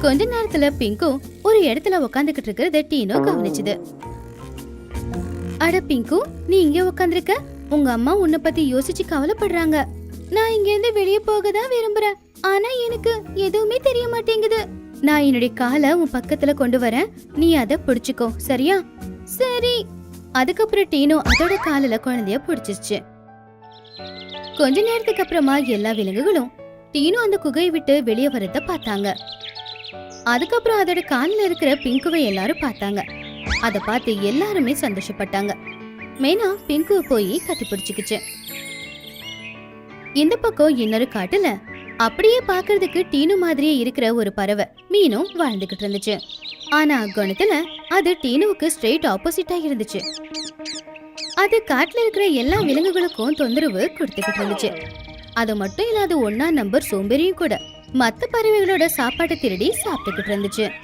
கொஞ்ச நேரத்துல பிங்கு ஒரு இடத்துல உக்காந்துக்கிட்டு இருக்கிறத டீனோ கவனிச்சுது. அட பிங்கு, நீ இங்க உக்காந்துருக்க? உங்க அம்மா உன்னை பத்தி யோசிச்சு கவலைப்படுறாங்க. நான் இங்க இருந்து வெளியே போகதான் விரும்புறேன். ஆனா எனக்கு எதுவுமே தெரிய மாட்டேங்குது. நான் என்னுடைய காலை உன் பக்கத்துல கொண்டு வரேன், நீ அத புடிச்சுக்கோ, சரியா? சரி. அதுக்கப்புறம் டீனோ அதோட காலில குழந்தைய புடிச்சிருச்சு. கொஞ்ச நேரத்துக்கு அப்புறமா எல்லா விலங்குகளும் டீனோ அந்த குகையை விட்டு வெளியே வரத பார்த்தாங்க. அதுக்கப்புறம் அதோட காலில் இருக்கிற பிங்குவை எல்லாரும் பார்த்தாங்க. அத பார்த்து எல்லாருமே சந்தோஷப்பட்டாங்க. மேனா பிங்குவை போய் கட்டி பிடிச்சுக்குச்சு. இந்த பக்கம் இன்னொரு காட்டுல அப்படியே பாக்குறதுக்கு டீனு மாதிரியே இருக்கிற ஒரு பறவை மீனும் வாழ்ந்துகிட்டு இருந்துச்சு. ஆனா குணத்துல அது டீனுவுக்கு ஸ்ட்ரெயிட் ஆப்போசிட்டா இருந்துச்சு. அது காட்டுல இருக்கிற எல்லா விலங்குகளுக்கும் தொந்தரவு கொடுத்துக்கிட்டு இருந்துச்சு. அது மட்டும் இல்லாத 1ஆம் நம்பர் சோம்பேறியும் கூட மத்த பறவைகளோட சாப்பாட்டை திருடி சாப்பிட்டுக்கிட்டு இருந்துச்சு.